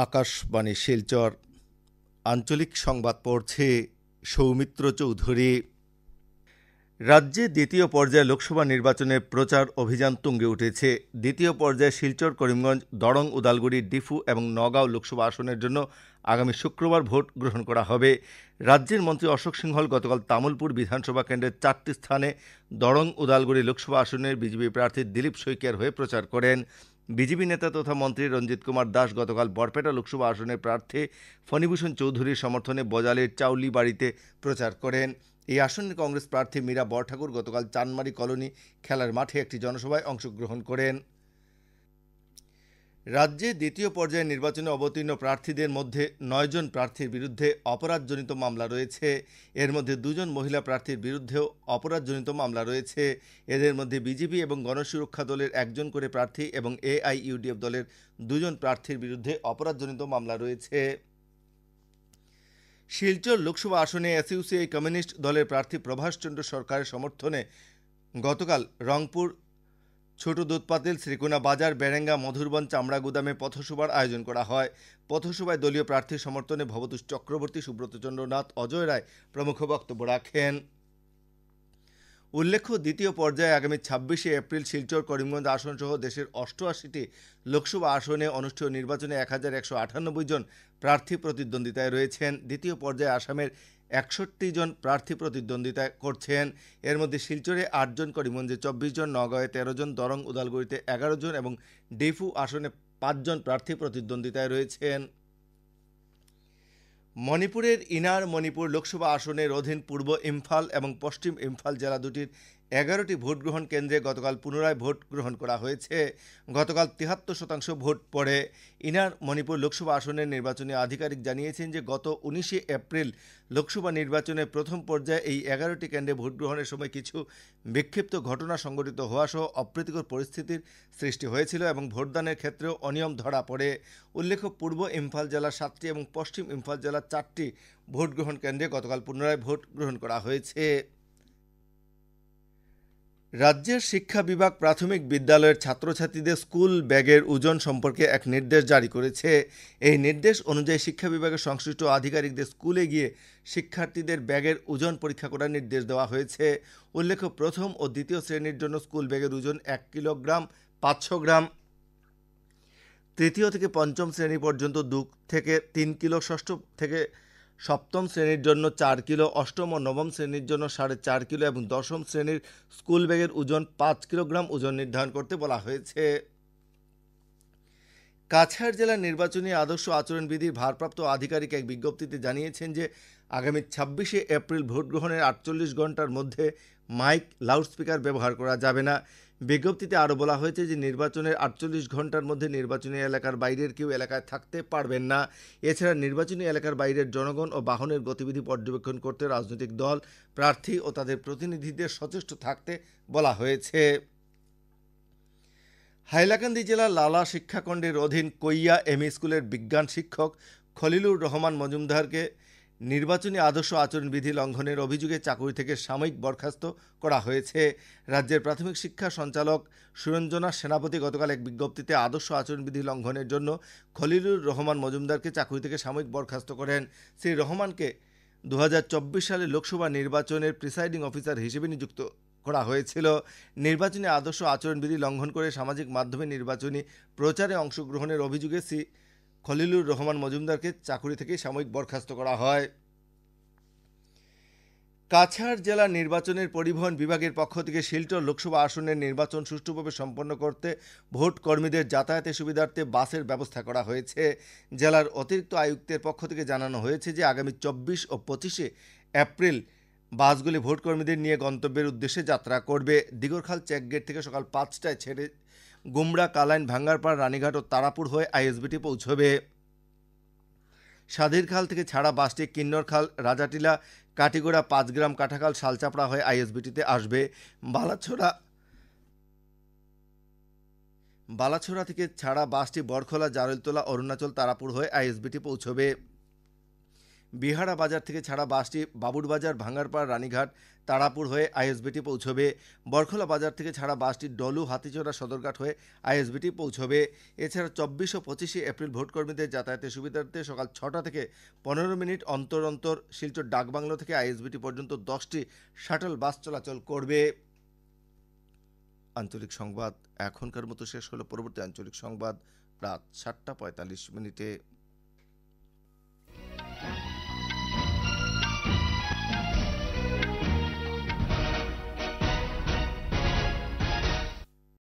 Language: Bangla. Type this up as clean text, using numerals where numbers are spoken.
আকাশবাণী শিলচর আঞ্চলিক সংবাদ পড়ছে সৌমিত্র চৌধুরী। রাজ্যে দ্বিতীয় পর্যায়ে লোকসভা নির্বাচনের প্রচার অভিযান তুঙ্গে উঠেছে। দ্বিতীয় পর্যায়ে শিলচর, করিমগঞ্জ, দরং, উদালগুড়ি, ডিফু এবং নগাঁও লোকসভা আসনের জন্য আগামী শুক্রবার ভোট গ্রহণ করা হবে। রাজ্যের মন্ত্রী অশোক সিংহল গতকাল তামুলপুর বিধানসভা কেন্দ্রের 4টি স্থানে দরং, উদালগুড়ি লোকসভা আসনের বিজেপি প্রার্থী দিলীপ শইকিয়ার হয়ে প্রচার করেন। বিজেপি নেতা তথা মন্ত্রী রঞ্জিত কুমার দাস গতকাল বরপেটা লোকসভা আসনের প্রার্থী ফণীভূষণ চৌধুরীর সমর্থনে বজালের চাউলি বাড়িতে প্রচার করেন। এই আসনের কংগ্রেস প্রার্থী মীরা বরঠাকুর গতকাল চানমারি কলোনি খেলার মাঠে একটি জনসভায় অংশগ্রহণ করেন। রাজ্যে দ্বিতীয় পর্যায়ে নির্বাচনে অবতীর্ণ প্রার্থীদের মধ্যে 9 জন প্রার্থীর বিরুদ্ধে অপরাধজনিত মামলা রয়েছে। এর মধ্যে 2 জন মহিলা প্রার্থীর বিরুদ্ধেও অপরাধজনিত মামলা রয়েছে। এদের মধ্যে বিজেপি এবং গণসুরক্ষা দলের 1 জন করে প্রার্থী এবং AIUDF দলের 2 জন প্রার্থীর বিরুদ্ধে অপরাধজনিত মামলা রয়েছে। শিলচর লোকসভা আসনে SUCI কমিউনিস্ট দলের প্রার্থী প্রভাষ চন্দ্র সরকারের সমর্থনে গতকাল রংপুর, ছোট দুধপাতিল, শ্রীকোনা বাজার, বেরেঙ্গা, মধুরবন, চামড়া গুদামে পথসভার আয়োজন করা হয়। পথসভায় দলীয় প্রার্থীর সমর্থনে ভবতোষ চক্রবর্তী, সুব্রত চন্দ্র নাথ, অজয় রায় প্রমুখ বক্তব্য রাখেন। উল্লেখ্য, দ্বিতীয় পর্যায়ে আগামী 26শে এপ্রিল শিলচর, করিমগঞ্জ আসনসহ দেশের 88টি লোকসভা আসনে অনুষ্ঠেয় নির্বাচনে 1198 জন প্রার্থী প্রতিদ্বন্দ্বিতায় রয়েছেন। দ্বিতীয় পর্যায়ে আসামের 61 জন প্রার্থী প্রতিদ্বন্দ্বিতা করছেন। এর মধ্যে শিলচরে 8 জন, করিমগঞ্জে 24 জন, নগাঁওয়ে 13 জন, দরং, উদালগুড়িতে 11 জন এবং ডিফু আসনে 5 জন প্রার্থী প্রতিদ্বন্দ্বিতায় রয়েছেন। মণিপুরের ইনার মণিপুর লোকসভা আসনের অধীন পূর্ব ইম্ফল এবং পশ্চিম ইম্ফল জেলা দুটির 11টি ভোটগ্রহণ কেন্দ্রে গতকাল পুনরায় ভোট গ্রহণ করা হয়েছে। গতকাল 73% ভোট পড়ে। ইনার মণিপুর লোকসভা আসনের নির্বাচনী আধিকারিক জানিয়েছেন যে গত 19শে এপ্রিল লোকসভা নির্বাচনের প্রথম পর্যায়ে এই 11টি কেন্দ্রে ভোট গ্রহণের সময় কিছু বিক্ষিপ্ত ঘটনা সংঘটিত হওয়া সহ অপ্রীতিকর পরিস্থিতির সৃষ্টি হয়েছিল এবং ভোটদানের ক্ষেত্রেও অনিয়ম ধরা পড়ে। উল্লেখ্য, পূর্ব ইম্ফল জেলার 7টি এবং পশ্চিম ইম্ফল জেলার 4টি ভোট গ্রহণ কেন্দ্রে গতকাল পুনরায় ভোট গ্রহণ করা হয়েছে। রাজ্যের শিক্ষা বিভাগ প্রাথমিক বিদ্যালয়ের ছাত্রছাত্রীদের স্কুল ব্যাগের ওজন সম্পর্কে এক নির্দেশ জারি করেছে। এই নির্দেশ অনুযায়ী শিক্ষা বিভাগের সংশ্লিষ্ট আধিকারিকদের স্কুলে গিয়ে শিক্ষার্থীদের ব্যাগের ওজন পরীক্ষা করার নির্দেশ দেওয়া হয়েছে। উল্লেখ্য, প্রথম ও দ্বিতীয় শ্রেণীর জন্য স্কুল ব্যাগের ওজন 1 কিলোগ্রাম 500 গ্রাম, তৃতীয় থেকে পঞ্চম শ্রেণী পর্যন্ত 2 থেকে 3 কিলো, ষষ্ঠ থেকে সপ্তম শ্রেণীর জন্য 4 কিলো, অষ্টম ও নবম শ্রেণীর জন্য 4.5 কিলো এবং দশম শ্রেণীর স্কুল ব্যাগের ওজন 5 কিলোগ্রাম ওজন নির্ধারণ করতে বলা হয়েছে। কাছাড় জেলার নির্বাচনী আদর্শ আচরণবিধির ভারপ্রাপ্ত আধিকারিক এক বিজ্ঞপ্তিতে জানিয়েছেন যে আগামী 26শে এপ্রিল ভোট গ্রহণের 48 ঘন্টার মধ্যে মাইক, লাউডস্পিকার ব্যবহার করা যাবে না। বিজ্ঞপ্তিতে আরও বলা হয়েছে যে নির্বাচনের 48 ঘন্টার মধ্যে নির্বাচনী এলাকার বাইরের কেউ এলাকায় থাকতে পারবেন না। এছাড়া নির্বাচনী এলাকার বাইরের জনগণ ও বাহনের গতিবিধি পর্যবেক্ষণ করতে রাজনৈতিক দল, প্রার্থী ও তাদের প্রতিনিধিদের সচেষ্ট থাকতে বলা হয়েছে। হাইলাকান্দি জেলার লালা শিক্ষাখণ্ডের অধীন কৈয়া এমই স্কুলের বিজ্ঞান শিক্ষক খলিলুর রহমান মজুমদারকে নির্বাচনী আদর্শ আচরণবিধি লঙ্ঘনের অভিযোগে চাকরি থেকে সাময়িক বরখাস্ত করা হয়েছে। রাজ্যের প্রাথমিক শিক্ষা সঞ্চালক সুরঞ্জনা সেনাপতি গতকাল এক বিজ্ঞপ্তিতে আদর্শ আচরণবিধি লঙ্ঘনের জন্য খলিলুর রহমান মজুমদারকে চাকরি থেকে সাময়িক বরখাস্ত করেন। শ্রী রহমানকে 2024 সালে লোকসভা নির্বাচনের প্রিসাইডিং অফিসার হিসেবে নিযুক্ত করা হয়েছিল। নির্বাচনী আদর্শ আচরণবিধি লঙ্ঘন করে সামাজিক মাধ্যমে নির্বাচনী প্রচারে অংশগ্রহণের অভিযোগে শ্রী খলিলুর রহমান মজুমদারকে চাকরি থেকে সাময়িক বরখাস্ত করা হয়। কাছাড় জেলা নির্বাচনের পরিবহন বিভাগের পক্ষ থেকে শিলচর লোকসভা আসনের নির্বাচন সুষ্ঠুভাবে সম্পন্ন করতে ভোট কর্মীদের যাতায়াতের সুবিধার্থে বাসের ব্যবস্থা করা হয়েছে। জেলার অতিরিক্ত আয়ুক্তের পক্ষ থেকে জানানো হয়েছে যে আগামী 24 ও 25শে এপ্রিল বাসগুলি ভোট কর্মীদের নিয়ে গন্তব্যের উদ্দেশ্যে যাত্রা করবে। দিগরখাল চেকগেট থেকে সকাল 5টায় ছেড়ে গুমরা, কালাইন, ভাঙ্গারপাড়, রানীঘাট ও তারাপুর হয়ে ISBT পৌঁছবে। সাদিরখাল থেকে ছাড়া বাসটি কিন্নরখাল, রাজাটিলা, কাটিগোড়া, 5 গ্রাম, কাঠাখাল, শালচাপড়া হয়ে ISBTতে আসবে। বালাছড়া থেকে ছাড়া বাসটি বরখোলা, জারলতলা, অরুণাচল, তারাপুর হয়ে ISBT পৌঁছবে। বিহারা বাজার থেকে ছাড়া বাসটি বাবুরবাজার, ভাঙ্গারপাড়, রানীঘাট, তারাপুর হয়ে আইএসবিটি পৌঁছবে। বরখলা বাজার থেকে ছাড়া বাসটি ডলু, হাতিচড়া, সদরঘাট হয়ে আইএসবিটি পৌঁছবে। এছাড়া 24 ও 25 এপ্রিল ভোটকর্মীদের যাতায়াতের সুবিধার্থে সকাল 6টা থেকে 15 মিনিট অন্তর অন্তর শিলচর ডাকবাংলো থেকে আইএসবিটি পর্যন্ত 10টি শাটল বাস চলাচল করবে। আঞ্চলিক সংবাদ এখনকার মতো শেষ হলো। পরবর্তী আঞ্চলিক সংবাদ রাত 7টা 45 মিনিটে।